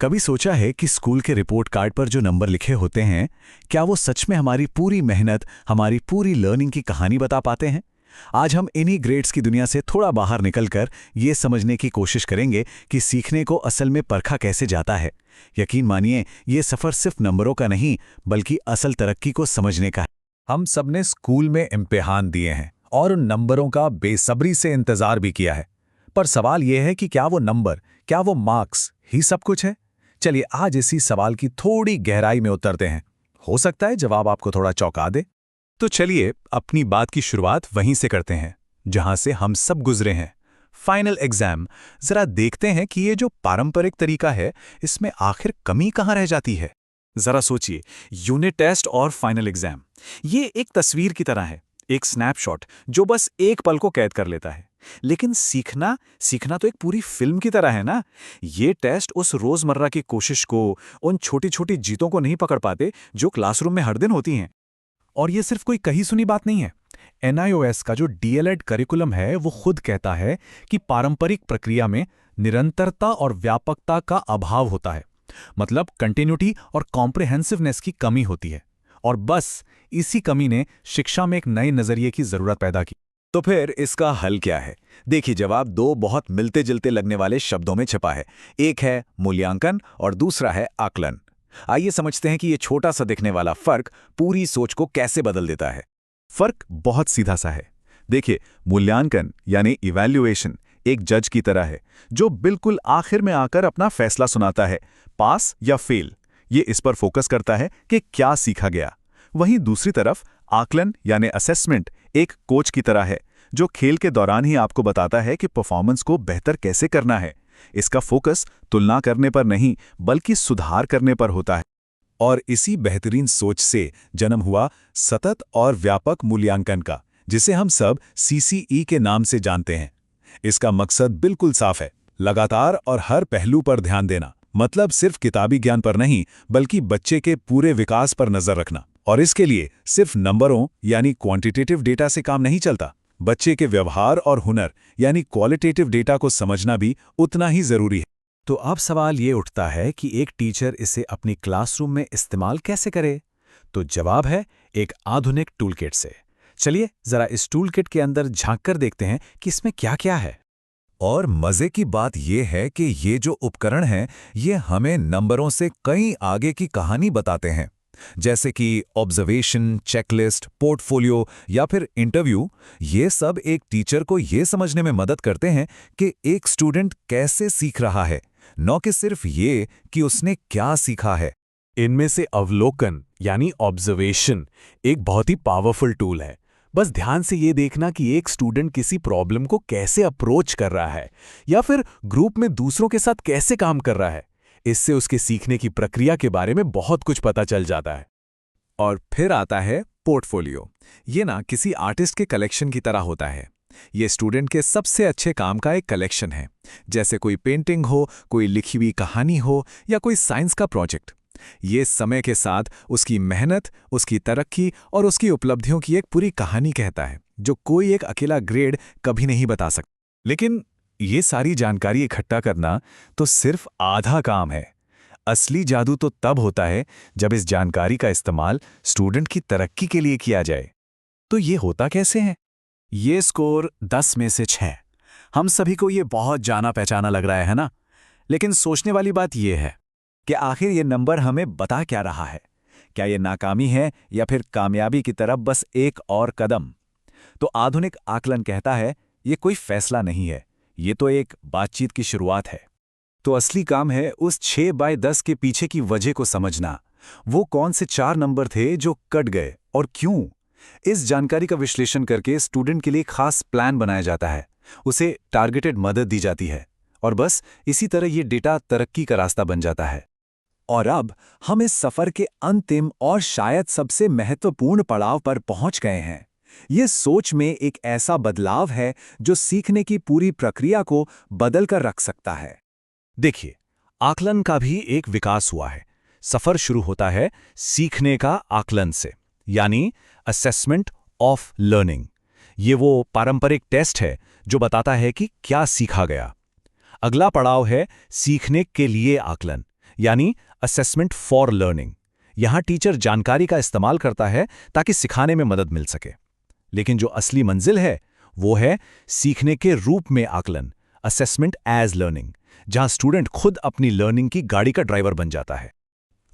कभी सोचा है कि स्कूल के रिपोर्ट कार्ड पर जो नंबर लिखे होते हैं, क्या वो सच में हमारी पूरी मेहनत, हमारी पूरी लर्निंग की कहानी बता पाते हैं? आज हम इन्हीं ग्रेड्स की दुनिया से थोड़ा बाहर निकलकर ये समझने की कोशिश करेंगे कि सीखने को असल में परखा कैसे जाता है। यकीन मानिए, ये सफ़र सिर्फ नंबरों का नहीं, बल्कि असल तरक्की को समझने का है। हम सबने स्कूल में इम्तिहान दिए हैं और उन नंबरों का बेसब्री से इंतजार भी किया है। पर सवाल यह है कि क्या वो नंबर, क्या वो मार्क्स ही सब कुछ है? चलिए आज इसी सवाल की थोड़ी गहराई में उतरते हैं। हो सकता है जवाब आपको थोड़ा चौंका दे। तो चलिए अपनी बात की शुरुआत वहीं से करते हैं जहां से हम सब गुजरे हैं, फाइनल एग्जाम। जरा देखते हैं कि ये जो पारंपरिक तरीका है, इसमें आखिर कमी कहां रह जाती है। जरा सोचिए, यूनिट टेस्ट और फाइनल एग्जाम, ये एक तस्वीर की तरह है, एक स्नैपशॉट जो बस एक पल को कैद कर लेता है। लेकिन सीखना तो एक पूरी फिल्म की तरह है ना। ये टेस्ट उस रोजमर्रा की कोशिश को, उन छोटी छोटी जीतों को नहीं पकड़ पाते जो क्लासरूम में हर दिन होती हैं। और ये सिर्फ कोई कही सुनी बात नहीं है। NIOS का जो DLED करिकुलम है वो खुद कहता है कि पारंपरिक प्रक्रिया में निरंतरता और व्यापकता का अभाव होता है। मतलब कंटिन्यूटी और कॉम्प्रिहेंसिवनेस की कमी होती है। और बस इसी कमी ने शिक्षा में एक नए नजरिए की जरूरत पैदा की। तो फिर इसका हल क्या है? देखिए, जवाब दो बहुत मिलते जुलते लगने वाले शब्दों में छिपा है। एक है मूल्यांकन और दूसरा है आकलन। आइए समझते हैं कि ये छोटा सा दिखने वाला फर्क पूरी सोच को कैसे बदल देता है। फर्क बहुत सीधा सा है। देखिए, मूल्यांकन यानी इवैल्यूएशन एक जज की तरह है जो बिल्कुल आखिर में आकर अपना फैसला सुनाता है, पास या फेल। ये इस पर फोकस करता है कि क्या सीखा गया। वहीं दूसरी तरफ आकलन यानी असेसमेंट एक कोच की तरह है जो खेल के दौरान ही आपको बताता है कि परफॉर्मेंस को बेहतर कैसे करना है। इसका फोकस तुलना करने पर नहीं, बल्कि सुधार करने पर होता है। और इसी बेहतरीन सोच से जन्म हुआ सतत और व्यापक मूल्यांकन का, जिसे हम सब CCE के नाम से जानते हैं। इसका मकसद बिल्कुल साफ है, लगातार और हर पहलू पर ध्यान देना। मतलब सिर्फ किताबी ज्ञान पर नहीं, बल्कि बच्चे के पूरे विकास पर नजर रखना। और इसके लिए सिर्फ नंबरों यानी क्वांटिटेटिव डेटा से काम नहीं चलता। बच्चे के व्यवहार और हुनर यानी क्वालिटेटिव डेटा को समझना भी उतना ही जरूरी है। तो अब सवाल ये उठता है कि एक टीचर इसे अपनी क्लासरूम में इस्तेमाल कैसे करे? तो जवाब है एक आधुनिक टूलकिट से। चलिए जरा इस टूलकिट के अंदर झांककर देखते हैं कि इसमें क्या-क्या है। और मजे की बात यह है कि ये जो उपकरण हैं, ये हमें नंबरों से कई आगे की कहानी बताते हैं। जैसे कि ऑब्जर्वेशन, चेकलिस्ट, पोर्टफोलियो या फिर इंटरव्यू। ये सब एक टीचर को ये समझने में मदद करते हैं कि एक स्टूडेंट कैसे सीख रहा है, न कि सिर्फ ये कि उसने क्या सीखा है। इनमें से अवलोकन यानी ऑब्जर्वेशन एक बहुत ही पावरफुल टूल है। बस ध्यान से ये देखना कि एक स्टूडेंट किसी प्रॉब्लम को कैसे अप्रोच कर रहा है या फिर ग्रुप में दूसरों के साथ कैसे काम कर रहा है। इससे उसके सीखने की प्रक्रिया के बारे में बहुत कुछ पता चल जाता है। और फिर आता है पोर्टफोलियो। ये ना किसी आर्टिस्ट के कलेक्शन की तरह होता है। ये स्टूडेंट के सबसे अच्छे काम का एक कलेक्शन है, जैसे कोई पेंटिंग हो, कोई लिखी हुई कहानी हो या कोई साइंस का प्रोजेक्ट। ये समय के साथ उसकी मेहनत, उसकी तरक्की और उसकी उपलब्धियों की एक पूरी कहानी कहता है, जो कोई एक अकेला ग्रेड कभी नहीं बता सकता। लेकिन ये सारी जानकारी इकट्ठा करना तो सिर्फ आधा काम है। असली जादू तो तब होता है जब इस जानकारी का इस्तेमाल स्टूडेंट की तरक्की के लिए किया जाए। तो ये होता कैसे है? ये स्कोर 10 में से 6। हम सभी को ये बहुत जाना पहचाना लग रहा है ना? लेकिन सोचने वाली बात ये है कि आखिर ये नंबर हमें बता क्या रहा है? क्या ये नाकामी है या फिर कामयाबी की तरफ बस एक और कदम? तो आधुनिक आकलन कहता है ये कोई फैसला नहीं है, ये तो एक बातचीत की शुरुआत है। तो असली काम है उस 6/10 के पीछे की वजह को समझना। वो कौन से 4 नंबर थे जो कट गए और क्यों? इस जानकारी का विश्लेषण करके स्टूडेंट के लिए खास प्लान बनाया जाता है, उसे टारगेटेड मदद दी जाती है और बस इसी तरह ये डेटा तरक्की का रास्ता बन जाता है। और अब हम इस सफर के अंतिम और शायद सबसे महत्वपूर्ण पड़ाव पर पहुंच गए हैं। ये सोच में एक ऐसा बदलाव है जो सीखने की पूरी प्रक्रिया को बदल कर रख सकता है। देखिए, आकलन का भी एक विकास हुआ है। सफर शुरू होता है सीखने का आकलन से, यानी असेसमेंट ऑफ लर्निंग। ये वो पारंपरिक टेस्ट है जो बताता है कि क्या सीखा गया। अगला पड़ाव है सीखने के लिए आकलन, यानी असेसमेंट फॉर लर्निंग। यहाँ टीचर जानकारी का इस्तेमाल करता है ताकि सिखाने में मदद मिल सके। लेकिन जो असली मंजिल है वो है सीखने के रूप में आकलन, असेसमेंट एज लर्निंग, जहां स्टूडेंट खुद अपनी लर्निंग की गाड़ी का ड्राइवर बन जाता है।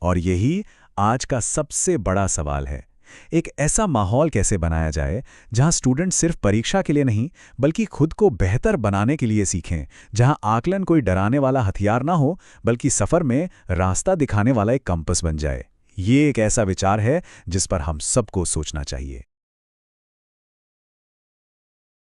और यही आज का सबसे बड़ा सवाल है, एक ऐसा माहौल कैसे बनाया जाए जहां स्टूडेंट सिर्फ परीक्षा के लिए नहीं बल्कि खुद को बेहतर बनाने के लिए सीखें, जहां आकलन कोई डराने वाला हथियार ना हो बल्कि सफर में रास्ता दिखाने वाला एक कंपास बन जाए। ये एक ऐसा विचार है जिस पर हम सबको सोचना चाहिए।